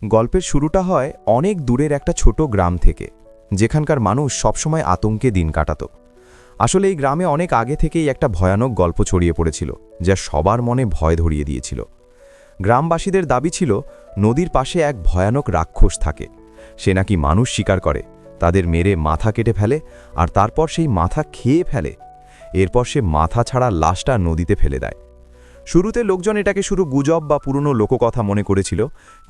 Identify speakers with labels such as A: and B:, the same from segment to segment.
A: গল্পের শুরুটা হয় অনেক দূরের একটা ছোট গ্রাম থেকে, যেখানকার মানুষ সবসময় আতঙ্কে দিন কাটাত। আসলে এই গ্রামে অনেক আগে থেকেই একটা ভয়ানক গল্প ছড়িয়ে পড়েছিল, যা সবার মনে ভয় ধরিয়ে দিয়েছিল। গ্রামবাসীদের দাবি ছিল নদীর পাশে এক ভয়ানক রাক্ষস থাকে। সে নাকি মানুষ শিকার করে, তাদের মেরে মাথা কেটে ফেলে আর তারপর সেই মাথা খেয়ে ফেলে। এরপর সে মাথা ছাড়া লাশটা নদীতে ফেলে দেয়। শুরুতে লোকজন এটাকে শুধু গুজব বা পুরনো লোককথা মনে করেছিল,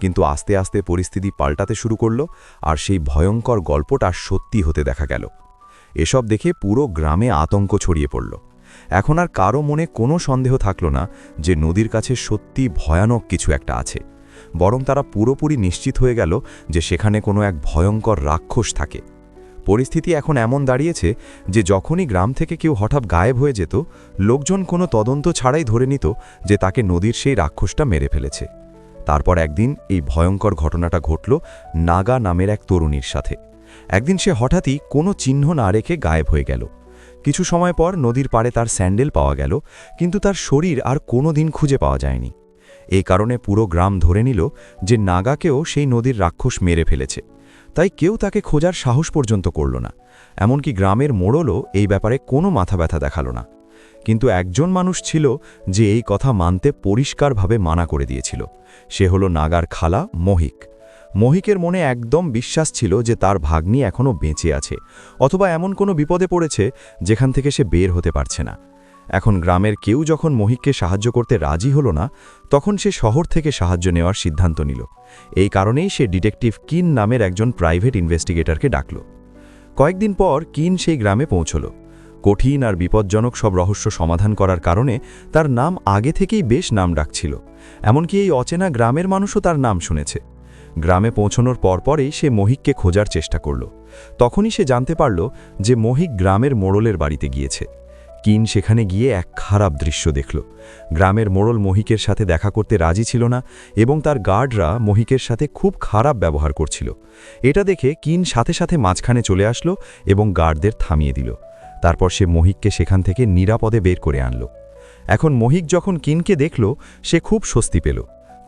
A: কিন্তু আস্তে আস্তে পরিস্থিতি পাল্টাতে শুরু করল আর সেই ভয়ঙ্কর গল্পটা সত্যি হতে দেখা গেল। এসব দেখে পুরো গ্রামে আতঙ্ক ছড়িয়ে পড়ল। এখন আর কারো মনে কোনো সন্দেহ থাকল না যে নদীর কাছে সত্যি ভয়ানক কিছু একটা আছে, বরং তারা পুরোপুরি নিশ্চিত হয়ে গেল যে সেখানে কোনো এক ভয়ঙ্কর রাক্ষস থাকে। পরিস্থিতি এখন এমন দাঁড়িয়েছে যে যখনই গ্রাম থেকে কেউ হঠাৎ গায়েব হয়ে যেত, লোকজন কোনো তদন্ত ছাড়াই ধরে নিত যে তাকে নদীর সেই রাক্ষসটা মেরে ফেলেছে। তারপর একদিন এই ভয়ঙ্কর ঘটনাটা ঘটল নাগা নামের এক তরুণীর সাথে। একদিন সে হঠাৎই কোনো চিহ্ন না রেখে গায়েব হয়ে গেল। কিছু সময় পর নদীর পাড়ে তার স্যান্ডেল পাওয়া গেল, কিন্তু তার শরীর আর কোনো দিন খুঁজে পাওয়া যায়নি। এই কারণে পুরো গ্রাম ধরে নিল যে নাগাকেও সেই নদীর রাক্ষস মেরে ফেলেছে। তাই কেউ তাকে খোঁজার সাহস পর্যন্ত করল না। এমনকি গ্রামের মোড়লও এই ব্যাপারে কোনো মাথা ব্যথা দেখাল না। কিন্তু একজন মানুষ ছিল যে এই কথা মানতে পরিষ্কারভাবে মানা করে দিয়েছিল। সে হলো নাগার খালা মহিক। মহিকের মনে একদম বিশ্বাস ছিল যে তার ভাগ্নি এখনও বেঁচে আছে, অথবা এমন কোনো বিপদে পড়েছে যেখান থেকে সে বের হতে পারছে না। এখন গ্রামের কেউ যখন মহিককে সাহায্য করতে রাজি হলো না, তখন সে শহর থেকে সাহায্য নেওয়ার সিদ্ধান্ত নিল। এই কারণেই সে ডিটেকটিভ কিন নামের একজন প্রাইভেট ইনভেস্টিগেটরকে ডাকল। কয়েকদিন পর কিন সেই গ্রামে পৌঁছল। কঠিন আর বিপজ্জনক সব রহস্য সমাধান করার কারণে তার নাম আগে থেকেই বেশ নাম ডাকছিল। এমনকি এই অচেনা গ্রামের মানুষও তার নাম শুনেছে। গ্রামে পৌঁছানোর পরপরেই সে মহিককে খোঁজার চেষ্টা করল। তখনই সে জানতে পারল যে মহিক গ্রামের মোড়লের বাড়িতে গিয়েছে। কিন সেখানে গিয়ে এক খারাপ দৃশ্য দেখল। গ্রামের মোড়ল মহিকের সাথে দেখা করতে রাজি ছিল না, এবং তার গার্ডরা মহিকের সাথে খুব খারাপ ব্যবহার করছিল। এটা দেখে কিন সাথে সাথে মাঝখানে চলে আসলো এবং গার্ডদের থামিয়ে দিল। তারপর সে মহিককে সেখান থেকে নিরাপদে বের করে আনল। এখন মহিক যখন কিনকে দেখল, সে খুব স্বস্তি পেল।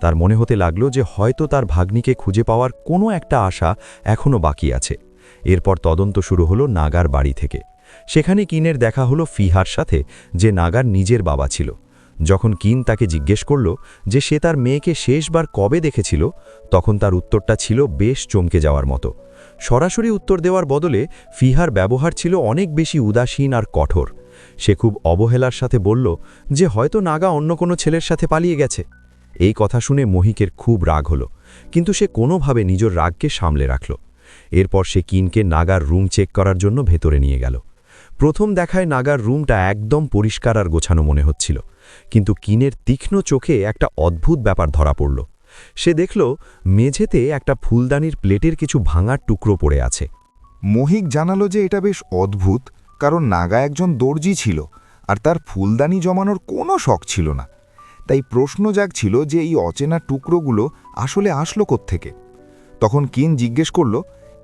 A: তার মনে হতে লাগল যে হয়তো তার ভাগ্নিকে খুঁজে পাওয়ার কোনো একটা আশা এখনও বাকি আছে। এরপর তদন্ত শুরু হলো নাগার বাড়ি থেকে। সেখানে কিনের দেখা হলো ফিহার সাথে, যে নাগার নিজের বাবা ছিল। যখন কিন তাকে জিজ্ঞেস করল যে সে তার মেয়েকে শেষবার কবে দেখেছিল, তখন তার উত্তরটা ছিল বেশ চমকে যাওয়ার মতো। সরাসরি উত্তর দেওয়ার বদলে ফিহার ব্যবহার ছিল অনেক বেশি উদাসীন আর কঠোর। সে খুব অবহেলার সাথে বলল যে হয়তো নাগা অন্য কোনো ছেলের সাথে পালিয়ে গেছে। এই কথা শুনে মহিকের খুব রাগ হলো, কিন্তু সে কোনোভাবে নিজের রাগকে সামলে রাখল। এরপর সে কিনকে নাগার রুম চেক করার জন্য ভেতরে নিয়ে গেল। প্রথম দেখায় নাগার রুমটা একদম পরিষ্কার আর গোছানো মনে হচ্ছিল, কিন্তু কিনের তীক্ষ্ণ চোখে একটা অদ্ভুত ব্যাপার ধরা পড়ল। সে দেখল মেঝেতে একটা ফুলদানির প্লেটের কিছু ভাঙার টুকরো পড়ে আছে।
B: মহিক জানালো যে এটা বেশ অদ্ভুত, কারণ নাগা একজন দর্জি ছিল আর তার ফুলদানি জমানোর কোনো শখ ছিল না। তাই প্রশ্ন জাগছিল যে এই অচেনা টুকরোগুলো আসলে আসলো কোত্থেকে। তখন কিন জিজ্ঞেস করল,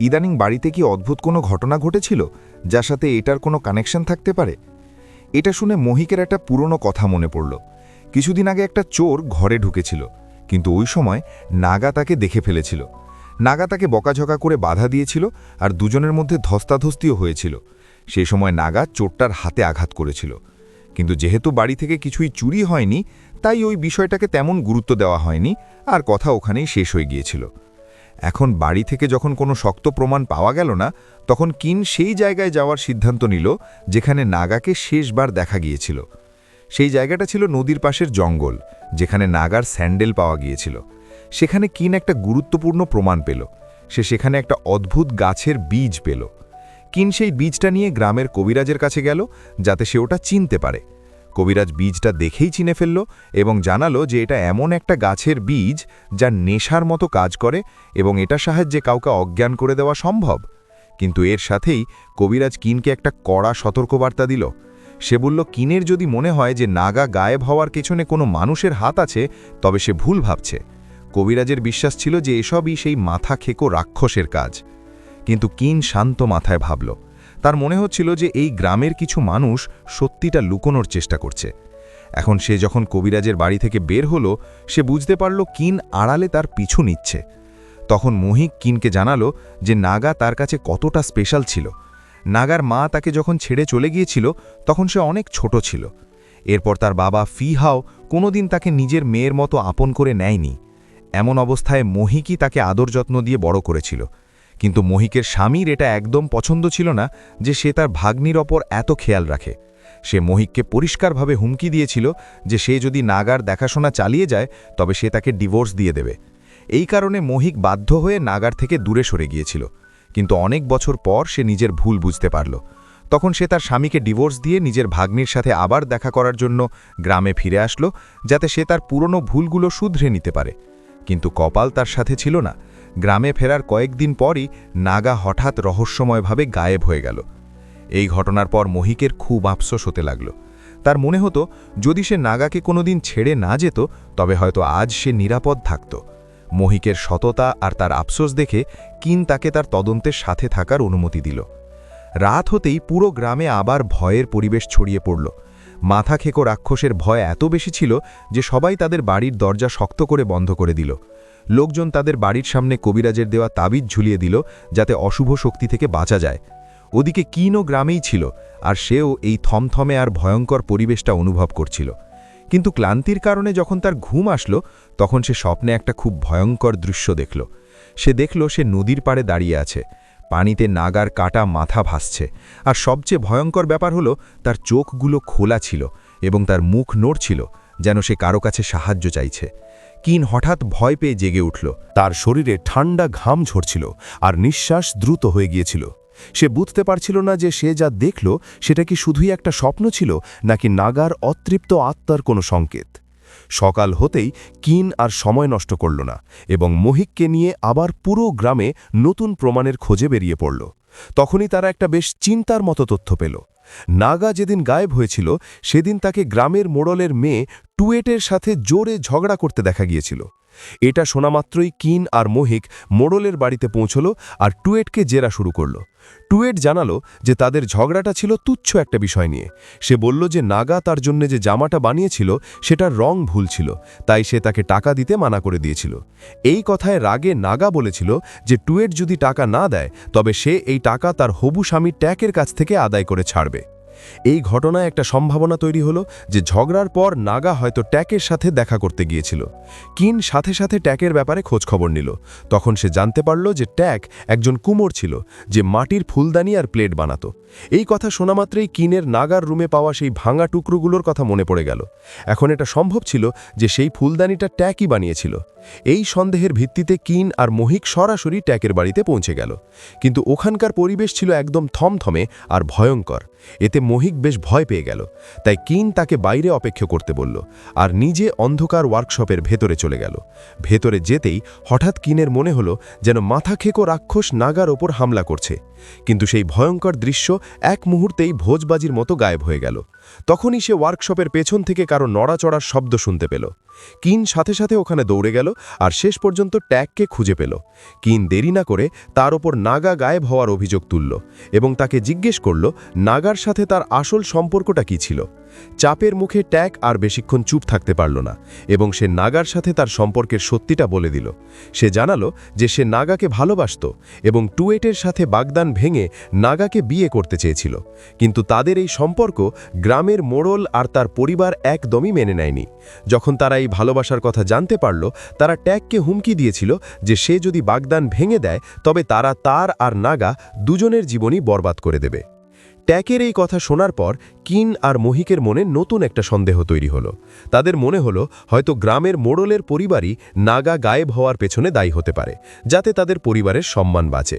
B: ইদানিং বাড়িতে কি অদ্ভুত কোনো ঘটনা ঘটেছিল যার সাথে এটার কোনো কানেকশন থাকতে পারে? এটা শুনে মহিকের একটা পুরনো কথা মনে পড়ল। কিছুদিন আগে একটা চোর ঘরে ঢুকেছিল, কিন্তু ওই সময় নাগা তাকে দেখে ফেলেছিল। নাগা তাকে বকাঝকা করে বাধা দিয়েছিল আর দুজনের মধ্যে ধস্তাধস্তিও হয়েছিল। সেই সময় নাগা চোরটার হাতে আঘাত করেছিল, কিন্তু যেহেতু বাড়ি থেকে কিছুই চুরি হয়নি, তাই ওই বিষয়টাকে তেমন গুরুত্ব দেওয়া হয়নি আর কথা ওখানেই শেষ হয়ে গিয়েছিল। এখন বাড়ি থেকে যখন কোনো শক্ত প্রমাণ পাওয়া গেল না, তখন কিন সেই জায়গায় যাওয়ার সিদ্ধান্ত নিল যেখানে নাগাকে শেষবার দেখা গিয়েছিল। সেই জায়গাটা ছিল নদীর পাশের জঙ্গল, যেখানে নাগার স্যান্ডেল পাওয়া গিয়েছিল। সেখানে কিন একটা গুরুত্বপূর্ণ প্রমাণ পেল। সে সেখানে একটা অদ্ভুত গাছের বীজ পেল। কিন সেই বীজটা নিয়ে গ্রামের কবিরাজের কাছে গেল, যাতে সে ওটা চিনতে পারে। কবিরাজ বীজটা দেখেই চিনে ফেলল এবং জানালো যে এটা এমন একটা গাছের বীজ যা নেশার মতো কাজ করে এবং এটার সাহায্যে কাউকে অজ্ঞান করে দেওয়া সম্ভব। কিন্তু এর সাথেই কবিরাজ কিনকে একটা কড়া সতর্কবার্তা দিল। সে বলল, কিনের যদি মনে হয় যে নাগা গায়েব হওয়ার পেছনে কোনো মানুষের হাত আছে, তবে সে ভুল ভাবছে। কবিরাজের বিশ্বাস ছিল যে এসবই সেই মাথা খেকো রাক্ষসের কাজ। কিন্তু কিন শান্ত মাথায় ভাবল। তার মনে হচ্ছিল যে এই গ্রামের কিছু মানুষ সত্যিটা লুকোনোর চেষ্টা করছে। এখন সে যখন কবিরাজের বাড়ি থেকে বের হলো, সে বুঝতে পারল কিন আড়ালে তার পিছু নিচ্ছে। তখন মহিক কিনকে জানালো যে নাগা তার কাছে কতটা স্পেশাল ছিল। নাগার মা তাকে যখন ছেড়ে চলে গিয়েছিল তখন সে অনেক ছোট ছিল। এরপর তার বাবা ফিহাও কোনোদিন তাকে নিজের মেয়ের মতো আপন করে নেয়নি। এমন অবস্থায় মহিকই তাকে আদর যত্ন দিয়ে বড় করেছিল। কিন্তু মহিকের স্বামীর এটা একদম পছন্দ ছিল না যে সে তার ভাগ্নির ওপর এত খেয়াল রাখে। সে মহিককে পরিষ্কারভাবে হুমকি দিয়েছিল যে সে যদি নাগার দেখাশোনা চালিয়ে যায় তবে সে তাকে ডিভোর্স দিয়ে দেবে। এই কারণে মহিক বাধ্য হয়ে নাগার থেকে দূরে সরে গিয়েছিল। কিন্তু অনেক বছর পর সে নিজের ভুল বুঝতে পারল। তখন সে তার স্বামীকে ডিভোর্স দিয়ে নিজের ভাগ্নির সাথে আবার দেখা করার জন্য গ্রামে ফিরে আসলো, যাতে সে তার পুরনো ভুলগুলো শুধরে নিতে পারে। কিন্তু কপাল তার সাথে ছিল না। গ্রামে ফেরার কয়েকদিন পরই নাগা হঠাৎ রহস্যময়ভাবে গায়েব হয়ে গেল। এই ঘটনার পর মহিকের খুব আফসোস হতে লাগল। তার মনে হতো যদি সে নাগাকে কোনোদিন ছেড়ে না যেত তবে হয়তো আজ সে নিরাপদ থাকত। মহিকের সততা আর তার আফসোস দেখে কিন তাকে তার তদন্তের সাথে থাকার অনুমতি দিল। রাত হতেই পুরো গ্রামে আবার ভয়ের পরিবেশ ছড়িয়ে পড়ল। মাথা খেকো রাক্ষসের ভয় এত বেশি ছিল যে সবাই তাদের বাড়ির দরজা শক্ত করে বন্ধ করে দিল। লোকজন তাদের বাড়ির সামনে কবিরাজের দেওয়া তাবিজ ঝুলিয়ে দিল যাতে অশুভ শক্তি থেকে বাঁচা যায়। ওদিকে কিনও গ্রামেই ছিল, আর সেও এই থমথমে আর ভয়ঙ্কর পরিবেশটা অনুভব করছিল। কিন্তু ক্লান্তির কারণে যখন তার ঘুম আসলো তখন সে স্বপ্নে একটা খুব ভয়ঙ্কর দৃশ্য দেখল। সে দেখল সে নদীর পাড়ে দাঁড়িয়ে আছে, পানিতে নাগার কাটা মাথা ভাসছে, আর সবচেয়ে ভয়ঙ্কর ব্যাপার হলো তার চোখগুলো খোলা ছিল এবং তার মুখ নড়ছিল, যেন সে কারো কাছে সাহায্য চাইছে। কিন হঠাৎ ভয় পেয়ে জেগে উঠল।
C: তার শরীরে ঠান্ডা ঘাম ঝরছিল আর নিঃশ্বাস দ্রুত হয়ে গিয়েছিল। সে বুঝতে পারছিল না যে সে যা দেখল সেটা কি শুধুই একটা স্বপ্ন ছিল নাকি নাগার অতৃপ্ত আত্মার কোনো সংকেত। সকাল হতেই কিন আর সময় নষ্ট করল না এবং মহিককে নিয়ে আবার পুরো গ্রামে নতুন প্রমাণের খোঁজে বেরিয়ে পড়ল। তখনই তারা একটা বেশ চিন্তার মতো তথ্য পেল। নাগা যেদিন গায়েব হয়েছিল সেদিন তাকে গ্রামের মোড়লের মেয়ে টুয়েটের সাথে জোরে ঝগড়া করতে দেখা গিয়েছিল। এটা শোনামাত্রই কিন আর মহিক মোড়লের বাড়িতে পৌঁছল আর টুয়েটকে জেরা শুরু করল। টুয়েট জানালো যে তাদের ঝগড়াটা ছিল তুচ্ছ একটা বিষয় নিয়ে। সে বলল যে নাগা তার জন্য যে জামাটা বানিয়েছিল সেটার রং ভুল ছিল, তাই সে তাকে টাকা দিতে মানা করে দিয়েছিল। এই কথায় রাগে নাগা বলেছিল যে টুয়েট যদি টাকা না দেয় তবে সে এই টাকা তার হবু স্বামী ট্যাকের কাছ থেকে আদায় করে ছাড়বে। এই ঘটনায় একটা সম্ভাবনা তৈরি হলো যে ঝগড়ার পর নাগা হয়তো ট্যাকের সাথে দেখা করতে গিয়েছিল। কিন সাথে সাথে ট্যাকের ব্যাপারে খোঁজখবর নিল। তখন সে জানতে পারল যে ট্যাক একজন কুমোর ছিল যে মাটির ফুলদানি আর প্লেট বানাতো। এই কথা শোনামাত্রই কিনের নাগার রুমে পাওয়া সেই ভাঙা টুকরোগুলোর কথা মনে পড়ে গেল। এখন এটা সম্ভব ছিল যে সেই ফুলদানিটা ট্যাকই বানিয়েছিল। এই সন্দেহের ভিত্তিতে কিন আর মহিক সরাসরি ট্যাকের বাড়িতে পৌঁছে গেল। কিন্তু ওখানকার পরিবেশ ছিল একদম থমথমে আর ভয়ঙ্কর। এতে মহিক বেশ ভয় পেয়ে গেল। তাই কিন তাকে বাইরে অপেক্ষা করতে বলল আর নিজে অন্ধকার ওয়ার্কশপের ভেতরে চলে গেল। ভেতরে যেতেই হঠাৎ কিনের মনে হলো যেন মাথা খেকো রাক্ষস নাগার ওপর হামলা করছে। কিন্তু সেই ভয়ঙ্কর দৃশ্য এক মুহূর্তেই ভোজবাজির মতো গায়েব হয়ে গেল। তখনই সে ওয়ার্কশপের পেছন থেকে কারো নড়াচড়ার শব্দ শুনতে পেল। কিন সাথে সাথে ওখানে দৌড়ে গেল আর শেষ পর্যন্ত ট্যাককে খুঁজে পেল। কিন দেরি না করে তার ওপর নাগা গায়েব হওয়ার অভিযোগ তুলল এবং তাকে জিজ্ঞেস করল নাগার সাথে তার আসল সম্পর্কটা কী ছিল। চাপের মুখে ট্যাক আর বেশিক্ষণ চুপ থাকতে পারল না এবং সে নাগার সাথে তার সম্পর্কের সত্যিটা বলে দিল। সে জানালো যে সে নাগাকে ভালোবাসত এবং টুয়েটের সাথে বাগদান ভেঙে নাগাকে বিয়ে করতে চেয়েছিল। কিন্তু তাদের এই সম্পর্ক গ্রামের মোড়ল আর তার পরিবার একদমই মেনে নেয়নি। যখন তারা এই ভালোবাসার কথা জানতে পারল তারা ট্যাককে হুমকি দিয়েছিল যে সে যদি বাগদান ভেঙে দেয় তবে তারা তার আর নাগা দুজনের জীবনই বরবাদ করে দেবে। ট্যাকের এই কথা শোনার পর কিন আর মহিকের মনে নতুন একটা সন্দেহ তৈরি হলো। তাদের মনে হলো হয়তো গ্রামের মোড়লের পরিবারই নাগা গায়েব হওয়ার পেছনে দায়ী হতে পারে, যাতে তাদের পরিবারের সম্মান বাঁচে।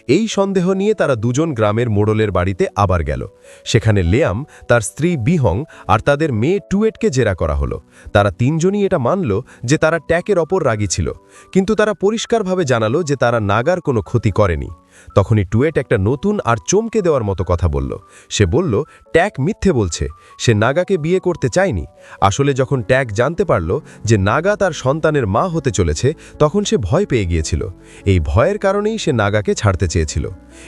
C: এই সন্দেহ নিয়ে তারা দুজন গ্রামের মোড়লের বাড়িতে আবার গেল। সেখানে লেয়াম, তার স্ত্রী বিহং আর তাদের মেয়ে টুয়েটকে জেরা করা হলো। তারা তিনজনই এটা মানল যে তারা ট্যাকের ওপর রাগী ছিল, কিন্তু তারা পরিষ্কারভাবে জানালো যে তারা নাগার কোনো ক্ষতি করেনি। তখনই টুয়েট একটা নতুন আর চমকে দেওয়ার মতো কথা বলল। সে বলল, ট্যাক মিথ্যে বলছে, সে নাগাকে বিয়ে করতে চায়নি। আসলে যখন ট্যাক জানতে পারল যে নাগা তার সন্তানের মা হতে চলেছে, তখন সে ভয় পেয়ে গিয়েছিল। এই ভয়ের কারণেই সে নাগাকে ছাড়তে চেয়েছিল।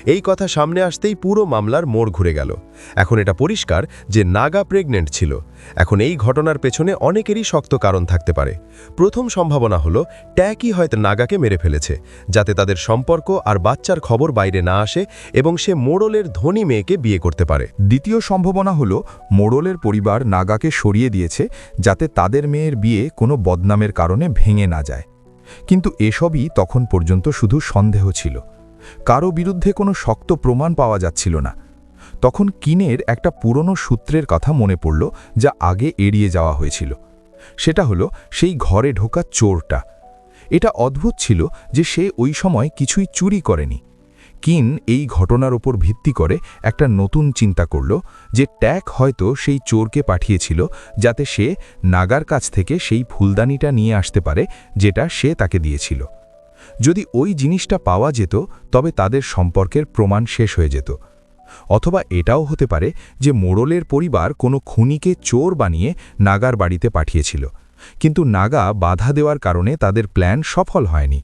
C: এই কথা সামনে আসতেই পুরো মামলার মোড় ঘুরে গেল। এখন এটা পরিষ্কার যে নাগা প্রেগনেন্ট ছিল। এখন এই ঘটনার পেছনে অনেকেরই শক্ত কারণ থাকতে পারে। প্রথম সম্ভাবনা হলো ট্যাকই হয়তো নাগাকে মেরে ফেলেছে, যাতে তাদের সম্পর্ক আর বাচ্চার খবর বাইরে না আসে এবং সে মোড়লের ধনী মেয়েকে বিয়ে করতে পারে।
D: দ্বিতীয় সম্ভাবনা হলো মোড়লের পরিবার নাগাকে সরিয়ে দিয়েছে যাতে তাদের মেয়ের বিয়ে কোনো বদনামের কারণে ভেঙে না যায়। কিন্তু এসবই তখন পর্যন্ত শুধু সন্দেহ ছিল। কারো বিরুদ্ধে কোনো শক্ত প্রমাণ পাওয়া যাচ্ছিল না। তখন কিনের একটা পুরনো সূত্রের কথা মনে পড়ল, যা আগে এড়িয়ে যাওয়া হয়েছিল। সেটা হলো সেই ঘরে ঢোকা চোরটা। এটা অদ্ভুত ছিল যে সে ওই সময় কিছুই চুরি করেনি। কিন এই ঘটনার ওপর ভিত্তি করে একটা নতুন চিন্তা করল যে ট্যাক হয়তো সেই চোরকে পাঠিয়েছিল যাতে সে নাগার কাছ থেকে সেই ফুলদানিটা নিয়ে আসতে পারে যেটা সে তাকে দিয়েছিল। যদি ওই জিনিসটা পাওয়া যেত তবে তাদের সম্পর্কের প্রমাণ শেষ হয়ে যেত। অথবা এটাও হতে পারে যে মোড়লের পরিবার কোনো খুনিকে চোর বানিয়ে নাগার বাড়িতে পাঠিয়েছিল, কিন্তু নাগা বাধা দেওয়ার কারণে তাদের প্ল্যান সফল হয়নি।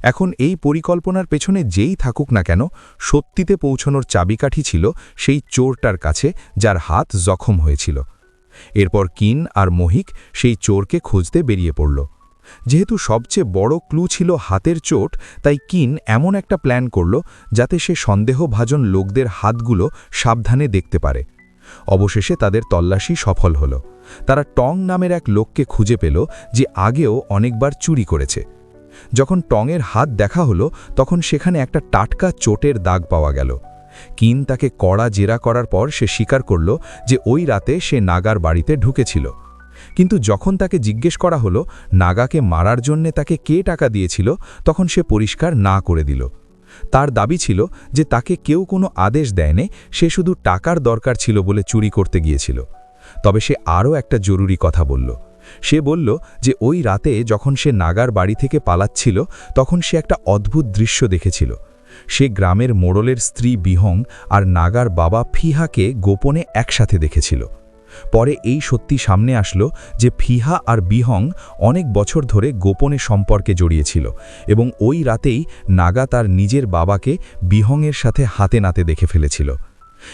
D: এখন এই পরিকল্পনার পেছনে যেই থাকুক না কেন, সত্যিতে পৌঁছানোর চাবিকাঠি ছিল সেই চোরটার কাছে, যার হাত জখম হয়েছিল। এরপর কিন আর মোহিক সেই চোরকে খুঁজতে বেরিয়ে পড়ল। যেহেতু সবচেয়ে বড় ক্লু ছিল হাতের চোট, তাই কিন এমন একটা প্ল্যান করল যাতে সে সন্দেহভাজন লোকদের হাতগুলো সাবধানে দেখতে পারে। অবশেষে তাদের তল্লাশি সফল হল। তারা টং নামের এক লোককে খুঁজে পেল যে আগেও অনেকবার চুরি করেছে। যখন টংয়ের হাত দেখা হলো তখন সেখানে একটা টাটকা চোটের দাগ পাওয়া গেল। কিন তাকে কড়া জেরা করার পর সে স্বীকার করল যে ওই রাতে সে নাগার বাড়িতে ঢুকেছিল। কিন্তু যখন তাকে জিজ্ঞেস করা হলো নাগাকে মারার জন্যে তাকে কে টাকা দিয়েছিল, তখন সে পরিষ্কার না করে দিল। তার দাবি ছিল যে তাকে কেউ কোনো আদেশ দেয়নি, সে শুধু টাকার দরকার ছিল বলে চুরি করতে গিয়েছিল। তবে সে আরও একটা জরুরি কথা বলল। সে বলল যে ওই রাতে যখন সে নাগার বাড়ি থেকে পালাচ্ছিল তখন সে একটা অদ্ভুত দৃশ্য দেখেছিল। সে গ্রামের মোড়লের স্ত্রী বিহং আর নাগার বাবা ফিহাকে গোপনে একসাথে দেখেছিল। পরে এই সত্যি সামনে আসলো যে ফিহা আর বিহং অনেক বছর ধরে গোপনে সম্পর্কে জড়িয়েছিল এবং ওই রাতেই নাগা তার নিজের বাবাকে বিহংয়ের সাথে হাতে নাতে দেখে ফেলেছিল।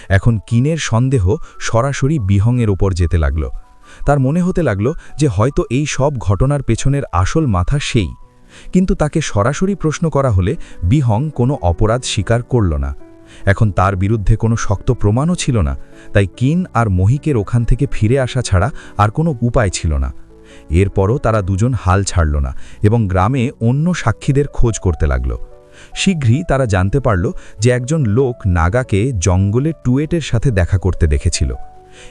D: এখন কিনের সন্দেহ সরাসরি বিহংয়ের ওপর যেতে লাগল। তার মনে হতে লাগল যে হয়তো এই সব ঘটনার পেছনের আসল মাথা সেই। কিন্তু তাকে সরাসরি প্রশ্ন করা হলে বিহং কোনো অপরাধ স্বীকার করল না। এখন তার বিরুদ্ধে কোনো শক্ত প্রমাণও ছিল না, তাই কিন আর মোহিকের ওখান থেকে ফিরে আসা ছাড়া আর কোনো উপায় ছিল না। এরপরও তারা দুজন হাল ছাড়ল না এবং গ্রামে অন্য সাক্ষীদের খোঁজ করতে লাগল। শীঘ্রই তারা জানতে পারল যে একজন লোক নাগাকে জঙ্গলে টুয়েটের সাথে দেখা করতে দেখেছিল।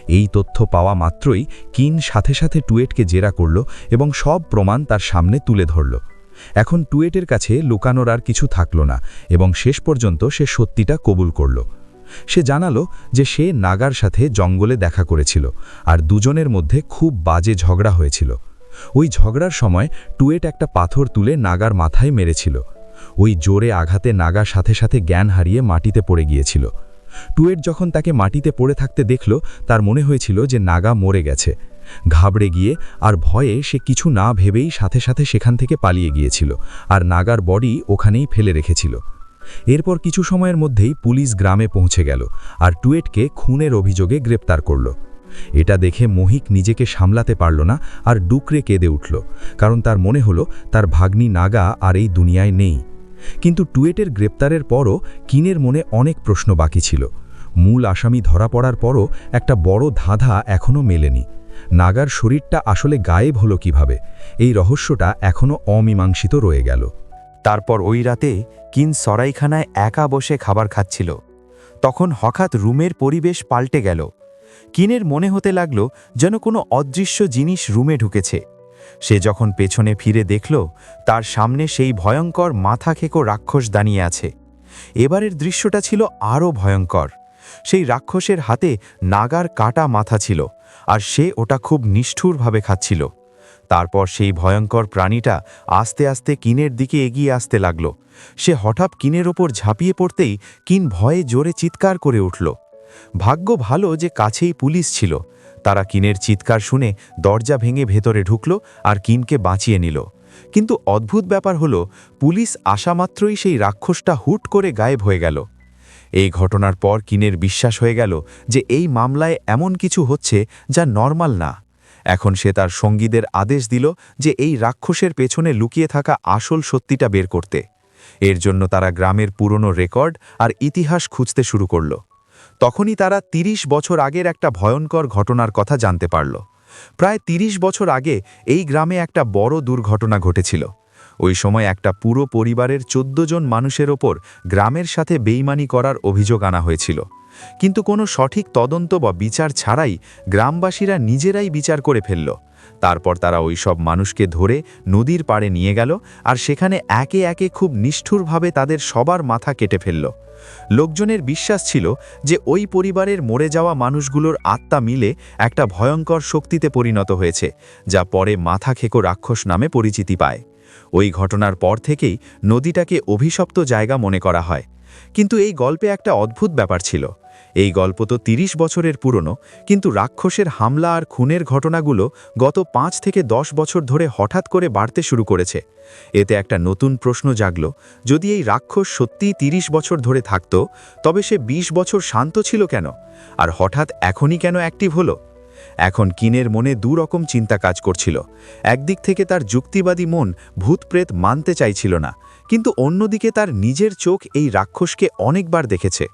D: এই তথ্য পাওয়া মাত্রই কিন সাথে সাথে টুয়েটকে জেরা করল এবং সব প্রমাণ তার সামনে তুলে ধরল। এখন টুয়েটের কাছে লুকানোর আর কিছু থাকল না এবং শেষ পর্যন্ত সে সত্যিটা কবুল করল। সে জানালো যে সে নাগার সাথে জঙ্গলে দেখা করেছিল আর দুজনের মধ্যে খুব বাজে ঝগড়া হয়েছিল। ওই ঝগড়ার সময় টুয়েট একটা পাথর তুলে নাগার মাথায় মেরেছিল। ওই জোরে আঘাতে নাগা সাথে সাথে জ্ঞান হারিয়ে মাটিতে পড়ে গিয়েছিল। টুয়েট যখন তাকে মাটিতে পড়ে থাকতে দেখল, তার মনে হয়েছিল যে নাগা মরে গেছে। ঘাবড়ে গিয়ে আর ভয়ে সে কিছু না ভেবেই সাথে সাথে সেখান থেকে পালিয়ে গিয়েছিল আর নাগার বডি ওখানেই ফেলে রেখেছিল। এরপর কিছু সময়ের মধ্যেই পুলিশ গ্রামে পৌঁছে গেল আর টুয়েটকে খুনের অভিযোগে গ্রেপ্তার করল। এটা দেখে মোহিক নিজেকে সামলাতে পারল না আর ডুকরে কেঁদে উঠল, কারণ তার মনে হলো তার ভাগ্নি নাগা আর এই দুনিয়ায় নেই। কিন্তু টুয়েটের গ্রেপ্তারের পরও কিনের মনে অনেক প্রশ্ন বাকি ছিল। মূল আসামি ধরা পড়ার পরও একটা বড় ধাঁধা এখনও মেলেনি। নাগার শরীরটা আসলে গায়েব হলো কিভাবে? এই রহস্যটা এখনও অমীমাংসিত রয়ে গেল।
A: তারপর ওই রাতে কিন সরাইখানায় একা বসে খাবার খাচ্ছিল। তখন হঠাৎ রুমের পরিবেশ পাল্টে গেল। কিনের মনে হতে লাগলো যেন কোনো অদৃশ্য জিনিস রুমে ঢুকেছে। সে যখন পেছনে ফিরে দেখল, তার সামনে সেই ভয়ঙ্কর মাথা খেকো রাক্ষস দাঁড়িয়ে আছে। এবারের দৃশ্যটা ছিল আরও ভয়ঙ্কর। সেই রাক্ষসের হাতে নাগার কাটা মাথা ছিল আর সে ওটা খুব নিষ্ঠুরভাবে খাচ্ছিল। তারপর সেই ভয়ঙ্কর প্রাণীটা আস্তে আস্তে কিনের দিকে এগিয়ে আসতে লাগল। সে হঠাৎ কিনের ওপর ঝাঁপিয়ে পড়তেই কিন ভয়ে জোরে চিৎকার করে উঠল। ভাগ্য ভালো যে কাছেই পুলিশ ছিল। তারা কিনের চিৎকার শুনে দরজা ভেঙে ভেতরে ঢুকল আর কিনকে বাঁচিয়ে নিল। কিন্তু অদ্ভুত ব্যাপার হলো, পুলিশ আসামাত্রই সেই রাক্ষসটা হুট করে গায়েব হয়ে গেল। এই ঘটনার পর কিনের বিশ্বাস হয়ে গেল যে এই মামলায় এমন কিছু হচ্ছে যা নরমাল না। এখন সে তার সঙ্গীদের আদেশ দিল যে এই রাক্ষসের পেছনে লুকিয়ে থাকা আসল সত্যিটা বের করতে। এর জন্য তারা গ্রামের পুরনো রেকর্ড আর ইতিহাস খুঁজতে শুরু করল। তখনই তারা ৩০ বছর আগের একটা ভয়ঙ্কর ঘটনার কথা জানতে পারল। প্রায় ৩০ বছর আগে এই গ্রামে একটা বড় দুর্ঘটনা ঘটেছিল। ওই সময় একটা পুরো পরিবারের ১৪ জন মানুষের ওপর গ্রামের সাথে বেইমানি করার অভিযোগ আনা হয়েছিল। কিন্তু কোনো সঠিক তদন্ত বা বিচার ছাড়াই গ্রামবাসীরা নিজেরাই বিচার করে ফেলল। তারপর তারা ওই সব মানুষকে ধরে নদীর পাড়ে নিয়ে গেল আর সেখানে একে একে খুব নিষ্ঠুরভাবে তাদের সবার মাথা কেটে ফেলল। লোকজনের বিশ্বাস ছিল যে ওই পরিবারের মরে যাওয়া মানুষগুলোর আত্মা মিলে একটা ভয়ঙ্কর শক্তিতে পরিণত হয়েছে, যা পরে মাথা খেকো রাক্ষস নামে পরিচিতি পায়। ওই ঘটনার পর থেকেই নদীটাকে অভিশপ্ত জায়গা মনে করা হয়। কিন্তু এই গল্পে একটা অদ্ভুত ব্যাপার ছিল। এই গল্প তো ৩০ বছরের পুরনো, কিন্তু রাক্ষসের হামলা আর খুনের ঘটনাগুলো গত ৫ থেকে ১০ বছর ধরে হঠাৎ করে বাড়তে শুরু করেছে। এতে একটা নতুন প্রশ্ন জাগল, যদি এই রাক্ষস সত্যিই ৩০ বছর ধরে থাকত, তবে সে ২০ বছর শান্ত ছিল কেন, আর হঠাৎ এখনই কেন অ্যাক্টিভ হলো? এখন কিনের মনে দুরকম চিন্তা কাজ করছিল। একদিক থেকে তার যুক্তিবাদী মন ভূতপ্রেত মানতে চাইছিল না, কিন্তু অন্যদিকে তার নিজের চোখ এই রাক্ষসকে অনেকবার দেখেছে।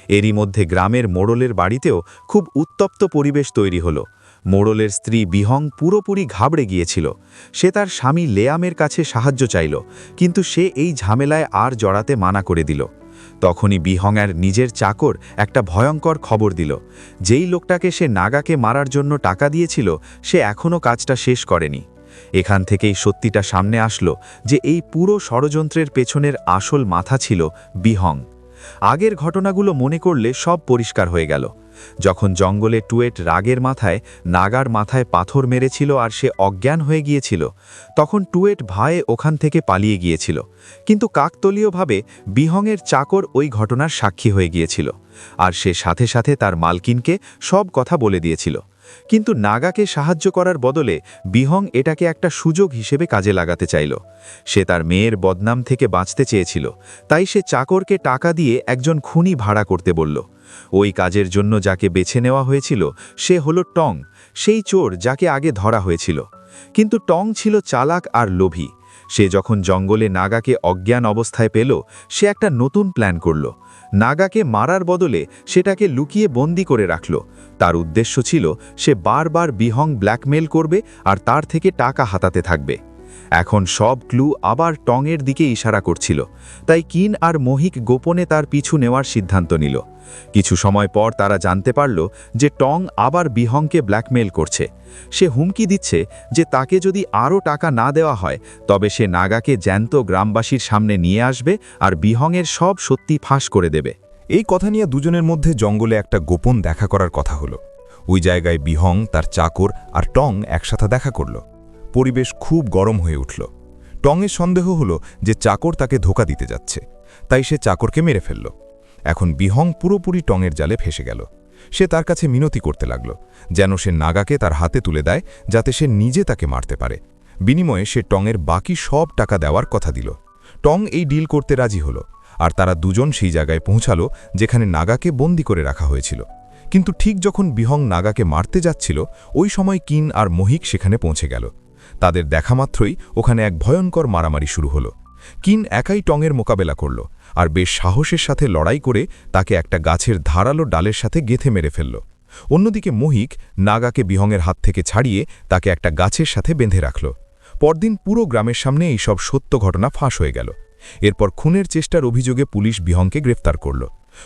A: এরই মধ্যে গ্রামের মোড়লের বাড়িতেও খুব উত্তপ্ত পরিবেশ তৈরি হলো। মোড়লের স্ত্রী বিহং পুরোপুরি ঘাবড়ে গিয়েছিল। সে তার স্বামী লেয়ামের কাছে সাহায্য চাইল, কিন্তু সে এই ঝামেলায় আর জড়াতে মানা করে দিল। তখনই বিহংয়ের নিজের চাকর একটা ভয়ঙ্কর খবর দিল। যেই লোকটাকে সে নাগাকে মারার জন্য টাকা দিয়েছিল, সে এখনও কাজটা শেষ করেনি। এখান থেকেই সত্যিটা সামনে আসলো যে এই পুরো ষড়যন্ত্রের পেছনের আসল মাথা ছিল বিহং। আগের ঘটনাগুলো মনে করলে সব পরিষ্কার হয়ে গেল। যখন জঙ্গলে টুয়েট রাগের মাথায় নাগার মাথায় পাথর মেরেছিল আর সে অজ্ঞান হয়ে গিয়েছিল, তখন টুয়েট ভয়ে ওখান থেকে পালিয়ে গিয়েছিল। কিন্তু কাকতলীয়ভাবে বিহংয়ের চাকর ওই ঘটনার সাক্ষী হয়ে গিয়েছিল, আর সে সাথে সাথে তার মালকিনকে সব কথা বলে দিয়েছিল। কিন্তু নাগাকে সাহায্য করার বদলে বিহং এটাকে একটা সুযোগ হিসেবে কাজে লাগাতে চাইল। সে তার মেয়ের বদনাম থেকে বাঁচতে চেয়েছিল, তাই সে চাকরকে টাকা দিয়ে একজন খুনি ভাড়া করতে বলল। ওই কাজের জন্য যাকে বেছে নেওয়া হয়েছিল সে হলো টং, সেই চোর যাকে আগে ধরা হয়েছিল। কিন্তু টং ছিল চালাক আর লোভী। সে যখন জঙ্গলে নাগাকে অজ্ঞান অবস্থায় পেল, সে একটা নতুন প্ল্যান করল। নাগাকে মারার বদলে সেটাকে লুকিয়ে বন্দি করে রাখল। তার উদ্দেশ্য ছিল সে বারবার বিহং ব্ল্যাকমেল করবে আর তার থেকে টাকা হাতাতে থাকবে। এখন সব ক্লু আবার টংয়ের দিকে ইশারা করছিল, তাই কিন আর মোহিক গোপনে তার পিছু নেওয়ার সিদ্ধান্ত নিল। কিছু সময় পর তারা জানতে পারল যে টং আবার বিহংকে ব্ল্যাকমেল করছে। সে হুমকি দিচ্ছে যে তাকে যদি আরও টাকা না দেওয়া হয়, তবে সে নাগাকে জ্যান্ত গ্রামবাসীর সামনে নিয়ে আসবে আর বিহংয়ের সব সত্যি ফাঁস করে দেবে।
D: এই কথা নিয়ে দুজনের মধ্যে জঙ্গলে একটা গোপন দেখা করার কথা হলো। ওই জায়গায় বিহং, তার চাকর আর টং একসাথে দেখা করল। পরিবেশ খুব গরম হয়ে উঠল। টংয়ের সন্দেহ হলো যে চাকর তাকে ধোঁকা দিতে যাচ্ছে, তাই সে চাকরকে মেরে ফেলল। এখন বিহং পুরোপুরি টংয়ের জালে ফেসে গেল। সে তার কাছে মিনতি করতে লাগল যেন সে নাগাকে তার হাতে তুলে দেয়, যাতে সে নিজে তাকে মারতে পারে। বিনিময়ে সে টংয়ের বাকি সব টাকা দেওয়ার কথা দিল। টং এই ডিল করতে রাজি হলো, আর তারা দুজন সেই জায়গায় পৌঁছালো যেখানে নাগাকে বন্দি করে রাখা হয়েছিল। কিন্তু ঠিক যখন বিহং নাগাকে মারতে যাচ্ছিল, ওই সময় কিন আর মোহিক সেখানে পৌঁছে গেল। তাদের দেখা মাত্রই ওখানে এক ভয়ঙ্কর মারামারি শুরু হলো। কিন একাই টংয়ের মোকাবেলা করল, আর বেশ সাহসের সাথে লড়াই করে তাকে একটা গাছের ধারালো ডালের সাথে গেঁথে মেরে ফেলল। অন্যদিকে মোহিক নাগাকে বিহংয়ের হাত থেকে ছাড়িয়ে তাকে একটা গাছের সাথে বেঁধে রাখল। পরদিন পুরো গ্রামের সামনে এই সব সত্য ঘটনা ফাঁস হয়ে গেল। এরপর খুনের চেষ্টার অভিযোগে পুলিশ বিহংকে গ্রেফতার করল।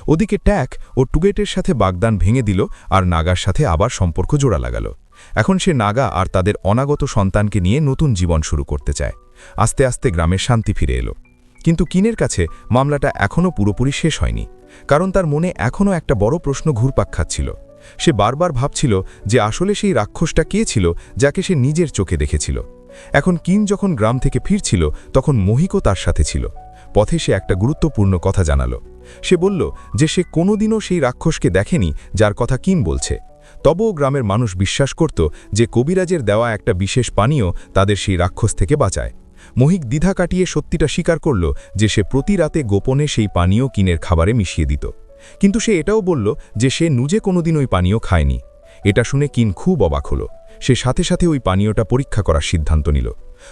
D: ওদিকে ট্যাক ও টুগেটের সাথে বাগদান ভেঙে দিল আর নাগার সাথে আবার সম্পর্ক জোড়া লাগাল। এখন সে নাগা আর তাদের অনাগত সন্তানকে নিয়ে নতুন জীবন শুরু করতে চায়। আস্তে আস্তে গ্রামের শান্তি ফিরে এলো। কিন্তু কিনের কাছে মামলাটা এখনও পুরোপুরি শেষ হয়নি, কারণ তার মনে এখনও একটা বড় প্রশ্ন ঘুরপাক খাচ্ছিল। সে বারবার ভাবছিল যে আসলে সেই রাক্ষসটা কে ছিল যাকে সে নিজের চোখে দেখেছিল।
C: এখন কিন যখন গ্রাম থেকে ফিরছিল তখন মহিকও তার সাথে ছিল। পথে সে একটা গুরুত্বপূর্ণ কথা জানালো। সে বলল যে সে কোনোদিনও সেই রাক্ষসকে দেখেনি যার কথা কিন বলছে। তবুও গ্রামের মানুষ বিশ্বাস করত যে কবিরাজের দেওয়া একটা বিশেষ পানীয় তাদের সেই রাক্ষস থেকে বাঁচায়। মহিক দ্বিধা কাটিয়ে সত্যিটা স্বীকার করল যে সে প্রতি রাতে গোপনে সেই পানীয় কিনের খাবারে মিশিয়ে দিত। কিন্তু সে এটাও বলল যে সে নিজে কোনোদিন ওই পানীয় খায়নি। এটা শুনে কিন খুব অবাক হল। সে সাথে সাথে ওই পানীয়টা পরীক্ষা করার সিদ্ধান্ত নিল।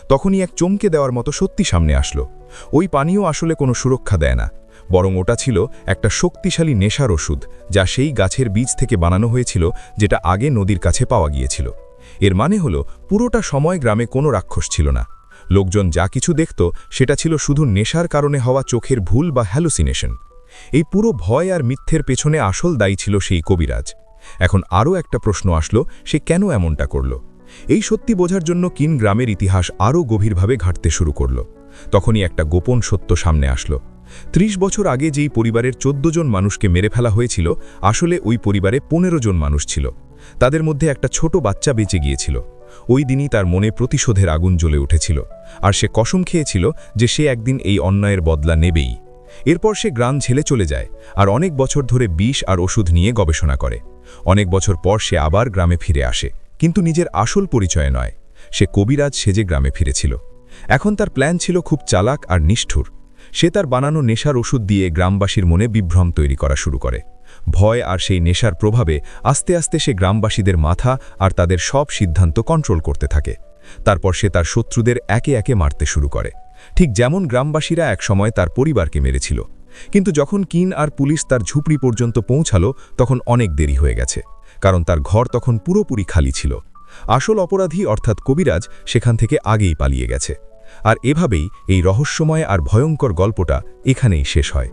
C: তখনই এক চমকে দেওয়ার মতো সত্যি সামনে আসলো। ওই পানীয় আসলে কোনো সুরক্ষা দেয় না, বরং ওটা ছিল একটা শক্তিশালী নেশার ওষুধ, যা সেই গাছের বীজ থেকে বানানো হয়েছিল যেটা আগে নদীর কাছে পাওয়া গিয়েছিল। এর মানে হলো পুরোটা সময় গ্রামে কোনো রাক্ষস ছিল না। লোকজন যা কিছু দেখত সেটা ছিল শুধু নেশার কারণে হওয়া চোখের ভুল বা হ্যালুসিনেশন। এই পুরো ভয় আর মিথ্যের পেছনে আসল দায়ী ছিল সেই কবিরাজ। এখন আরও একটা প্রশ্ন আসলো, সে কেন এমনটা করল? এই সত্যি বোঝার জন্য কিন গ্রামের ইতিহাস আরও গভীরভাবে ঘাঁটতে শুরু করল। তখনই একটা গোপন সত্য সামনে আসলো। ৩০ বছর আগে যেই পরিবারের ১৪ জন মানুষকে মেরে ফেলা হয়েছিল, আসলে ওই পরিবারে ১৫ জন মানুষ ছিল। তাদের মধ্যে একটা ছোট বাচ্চা বেঁচে গিয়েছিল। ওই দিনই তার মনে প্রতিশোধের আগুন জ্বলে উঠেছিল, আর সে কসম খেয়েছিল যে সে একদিন এই অন্যায়ের বদলা নেবেই। এরপর সে গ্রাম ছেড়ে চলে যায় আর অনেক বছর ধরে বিষ আর ওষুধ নিয়ে গবেষণা করে। অনেক বছর পর সে আবার গ্রামে ফিরে আসে, কিন্তু নিজের আসল পরিচয়ে নয়। সে কবিরাজ সেজে গ্রামে ফিরেছিল। এখন তার প্ল্যান ছিল খুব চালাক আর নিষ্ঠুর। সে তার বানানো নেশার ওষুধ দিয়ে গ্রামবাসীর মনে বিভ্রম তৈরি করা শুরু করে। ভয় আর সেই নেশার প্রভাবে আস্তে আস্তে সে গ্রামবাসীদের মাথা আর তাদের সব সিদ্ধান্ত কন্ট্রোল করতে থাকে। তারপর সে তার শত্রুদের একে একে মারতে শুরু করে, ঠিক যেমন গ্রামবাসীরা একসময় তার পরিবারকে মেরেছিল। কিন্তু যখন কিন আর পুলিশ তার ঝুপড়ি পর্যন্ত পৌঁছালো, তখন অনেক দেরি হয়ে গেছে, কারণ তার ঘর তখন পুরোপুরি খালি ছিল। আসল অপরাধী অর্থাৎ কবিরাজ সেখান থেকে আগেই পালিয়ে গেছে। আর এভাবেই এই রহস্যময় আর ভয়ঙ্কর গল্পটা এখানেই শেষ হয়।